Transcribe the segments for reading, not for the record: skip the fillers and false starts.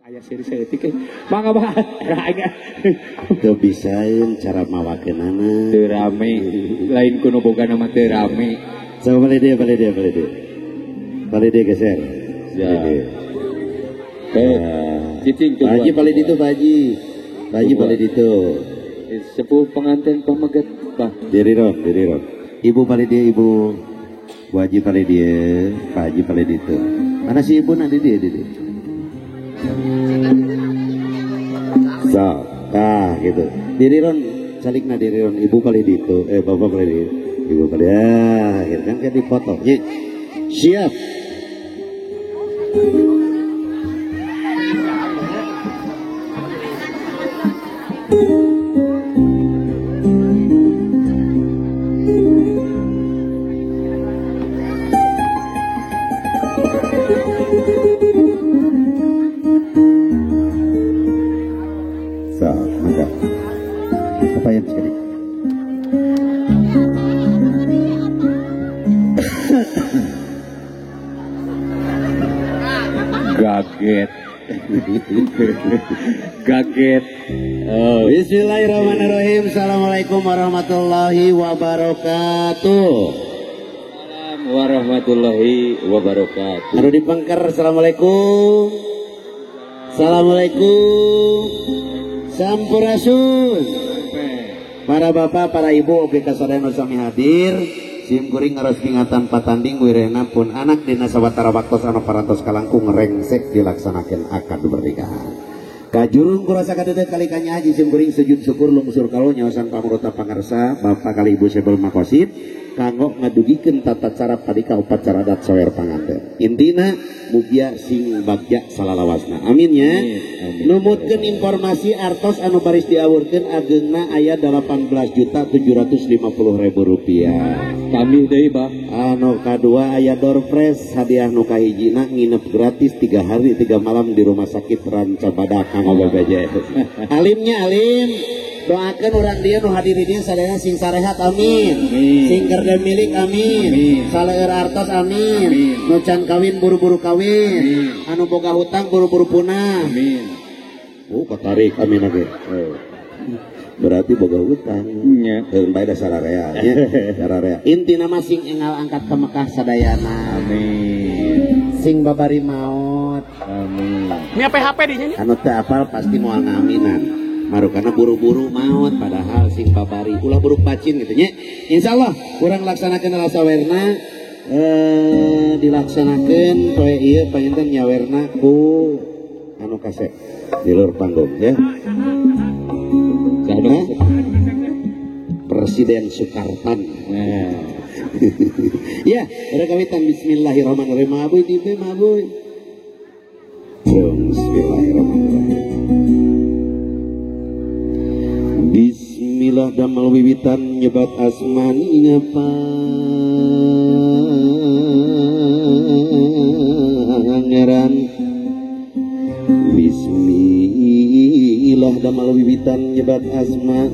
Ayah seri seetik mangga banget raga teu bisaeun cara mawakeunana teu rame lain kuno boga nama teu rame coba balik dia geser ya cicing tuh Haji balik itu Haji balik itu sepuh pengantin pamaget bah diri ron ibu balik dia ibu Bu Haji balik dia Pak Haji balik itu mana si ibu nanti dia so, gitu. Diri ron, salikna diri ron, ibu kali di itu, bapak kali di, ibu kali gitu kan kayak dipoto. Siap. Apa yang sekali? Gaget. Oh. Bismillahirrahmanirrahim. Assalamualaikum warahmatullahi wabarakatuh. Assalamualaikum warahmatullahi wabarakatuh. Anu dipengker. Assalamualaikum. Assalamualaikum. Sampurasun. Para bapak, para ibu, oke kasadayana sami hadir. Sim kuring ngaros pingatan patanding wirena pun anak dina sawatara waktos anu parantos kalangkung rengsek dilaksanakeun akad pernikahan. Kajurung kurasa kadedet kali kanya haji sim kuring sujud syukur lungsur kalu nyaosan pamrota pangarsa bapak kali ibu sebel makosid kanggo ngadugikeun tata cara padika upacara adat sawer panganten. Intina mugia sing bagja salalawasna. Amin ya. Numutkeun informasi artos anu baris diawurkeun ageungna aya 18.750.000 rupiah. Kami deui bah. Anu kadua aya door prize hadiah nu kahijina nginep gratis 3 hari 3 malam di rumah sakit Ranca Badak kanggo BPJS. Alimnya alim. Doakan orang dia nu hadiri dia sadayana sing sarehat amin. Sing kerja milik amin. Saleur artos amin. Nu can kawin buru-buru kawin. Anu boga hutang buru-buru punah. Amin. Katarik amin oge. Berarti boga hutang. Nya. Heun bae da sararea nya. Sararea. Intina mah sing enggal angkat ka Mekah sadayana. Amin. Sing babari maot. Amin. Nya PHP di nya. Anu teu apal pasti moal ngaminan. Marukana buru-buru maut padahal sing babari ulah buruk pacin gitu nya. Insyaallah kurang laksanakeun sawerna dilaksanakeun poe ieu panjenengan nyawerna ku anu kasep di luar panggung ya. Presiden Soekartan. Nah. Ya, rekawitan bismillahirrahmanirrahim. Mabuy di mabuy. Bismillahirrahmanirrahim. Bismillah damal wiwitan nyebat asmani ngapangeran. Bismillah damal wiwitan nyebat asma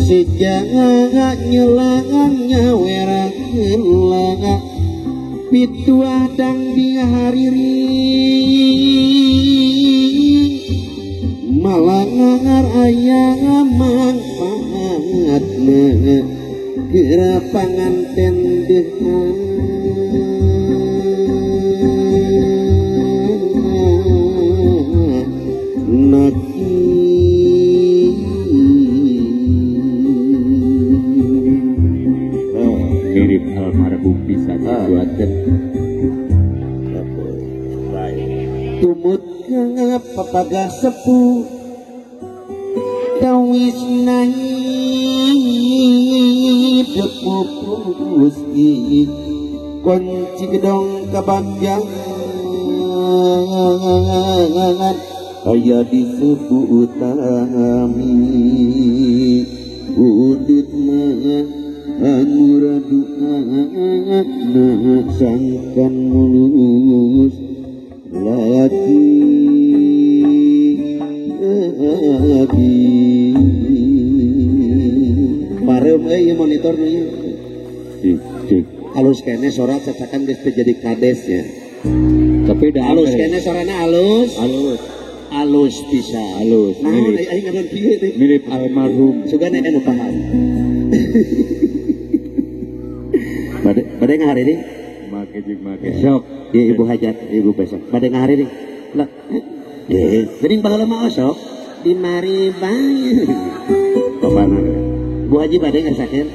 Sejaga nyelangan nyaweran ngelanga Pitua dang di hariri Malangar ayah manfaatna Kira panganten dehan mirip almarhum bisa dibuatkan tumut papagah sepuh tawis nahi depupus kunci gedong kabagjangan aya disebut utami udutna anura doa sangkan mulus la motor nih. Cik. Halus kene sorat cacakan geus teu jadi kadesnya. Tapi dah Halus kene sorana halus. halus. Halus bisa. Halus. Nah, Mirip. aing ngaran kieu teh. Mirip almarhum. Sugana anu paham. Bade ngahari deui. Make sok. Ieu ibu hajat, ibu besok. Bade ngahari deui. Lah. Geuning baheula mah osok. Di mari bae. Pamana. Bu Haji bade ngasakeun.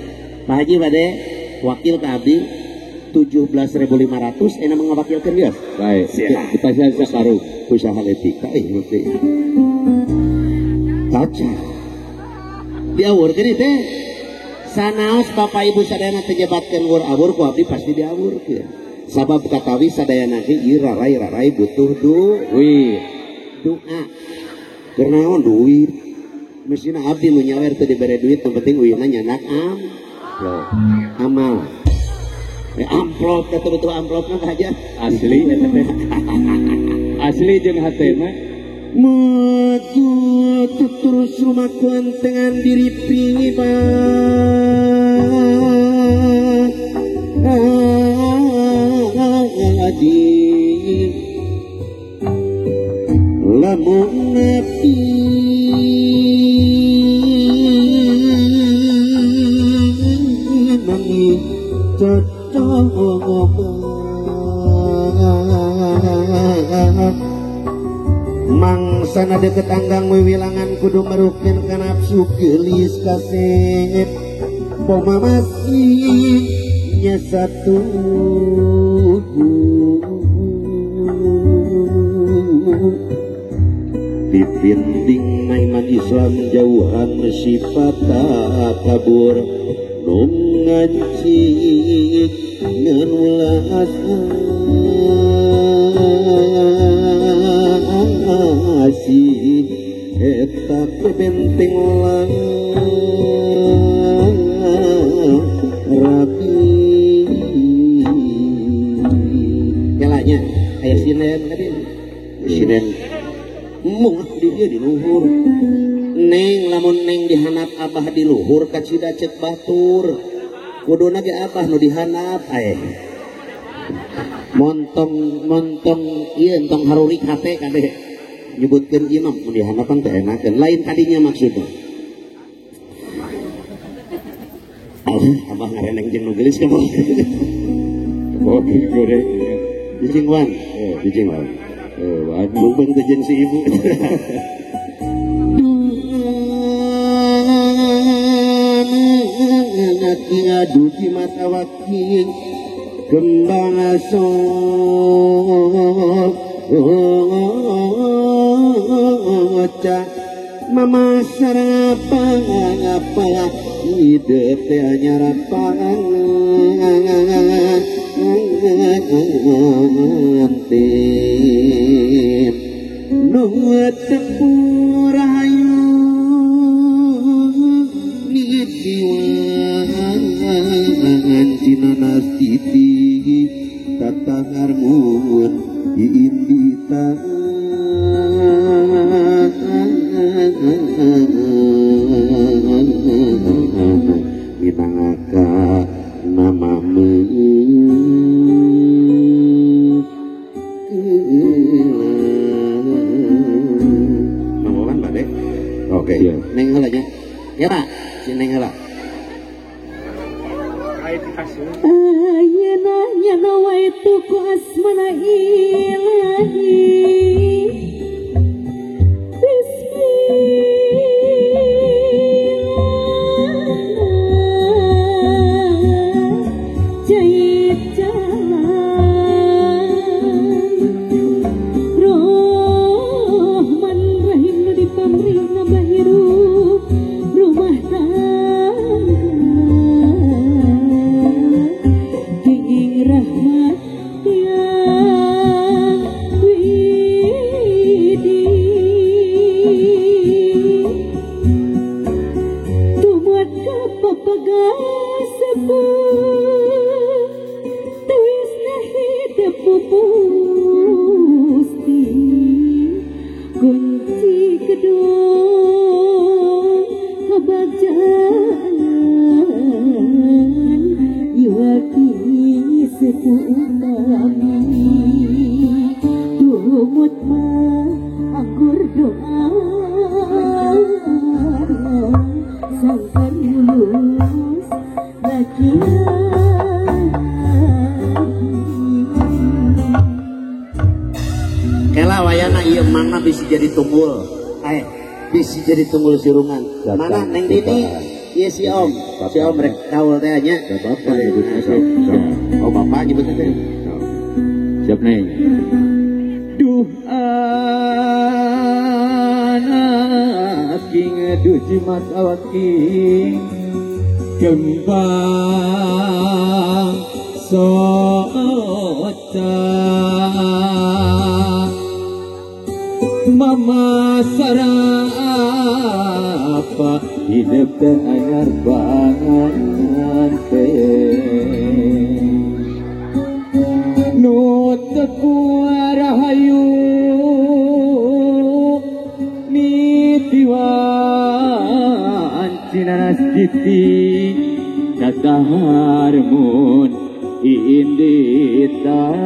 Pak Haji bade wakil ka abdi 17.500 enak mengawakilkeun geus. Baik. Kita sakarung. Usaha etika berarti. Kaca. Diawurkeun teh. Sanaos Bapak Ibu sadayana tejebatkeun wur-awur ku abdi pasti diawurkeun. Sabab katawi sadayana ge ieu rarai butuh Wih. doa. Keur naon duit? Mesina abdi nu nyawer teu dibere duit, yang penting uyuna nyanak amal. Amplop betul amplopna aja. Asli eta teh. Asli jeung hatena. Maju terus rumah kuantengan diri pribadi lamun nepi nami cocok mangsana deket anggang wiwilangan kudu merukin ka nafsu gelis kasep poma masih nya satu dipinding naiman Islam jauhan sifat kabur ngancik ngerulas asih eta benteng rapi kelanya aya sinen tadi sinen mung di dia di luhur neng lamun neng dihanap abah di luhur kacida cek batur kuduna ge abah nu dihanap montong ieu entong harurik hate kadeh nyebutkeun imam mun dihanapan teh enakeun lain kadinya maksudna abah ngareneng jeung nu geulis ka Kopi goreng. dijing wan bung teh jeung si ibu ngadu di mata waking kembang asok ngocak mama sarang apa hidup teh nyarapan ngantin nungut tepur rahayu ngidiwan cinanas titi tatangarmun diindita minangaka namamu namawan bade oke neng heula nya ya Pak si neng heula ayeuna nya nawaitu ku asmana ilahi rahmat yang kela wayana ieu mana bisa jadi tunggul bisa jadi tunggul sirungan mana neng Dini ieu si om rek kaul teh nya oh bapak nyebutna teh siap neng duh anak king duh jimat awak king kembang soca mama sarapa hidup teh anyar banget nu teku rahayu nitiwan cinanas titi kataharmun inditan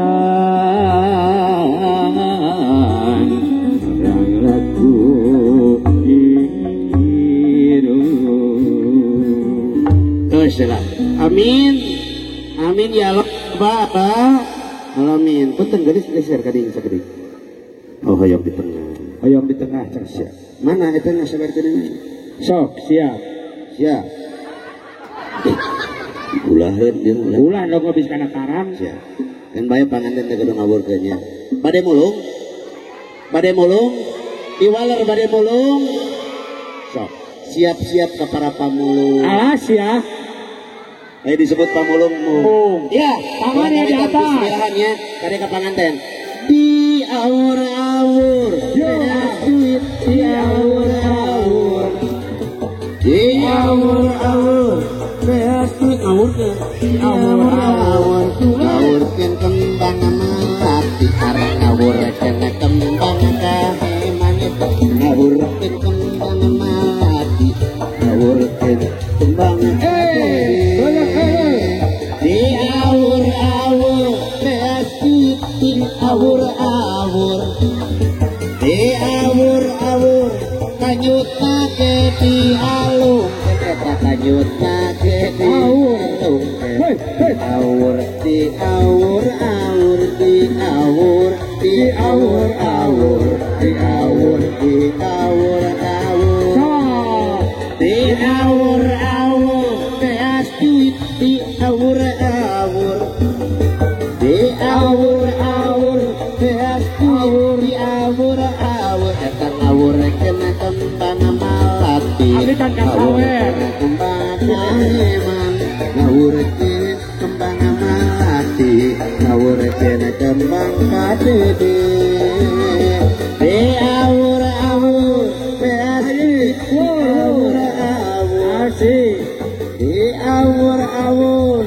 orang laku iru Teruslah. Amin amin ya Allah Bapak amin punten gadis geser kading sakeudeui oh hayang di tengah hayang di tengah cang siap mana eta sabar teh sok siap siap ulaheun dia ulah nu ngabis kana tarang siap kan bae panganten teh kudu ngawurkeun nya bade mulung iwaler bade mulung sok siap-siap ka para pamulung alas ya disebut pamulungmu ya tangannya di atas bismillahnya kade ka panganten di awur-awur duit di awur-awur di awur-awur beas duit awur-awur kembang melati arah ngawurkeun kembang kaheman ngawurkeun kembang melati ngawurkeun kembang di awur-awur beas duit di awur-awur di awur-awur kanyutna ke di alung kanyutna ke di alung awur di awur-awur di awur di awur-awur di awur di awur-awur di awur-awur beas duit di awur-awur di awur-awur beas duit di awur-awur eta ngawurkeun kembang malati ngawurkeun kembang kaheman ngawurkeun kembang malati ngawurkeun kembang kadede di awur-awur beas duit di awur-awur di awur-awur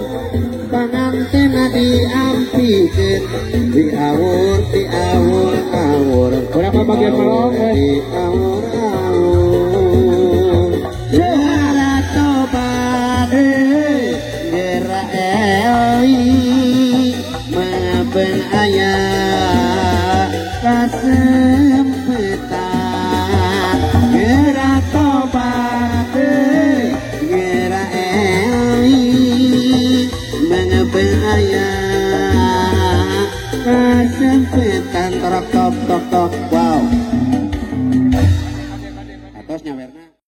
pangantenna diampikeun di awur-awur berapa bagian melong di awur-awur suara tobat gera eli maben aya kasempetan gera tobat gera eli maben aya kasempetan tok tok tok tok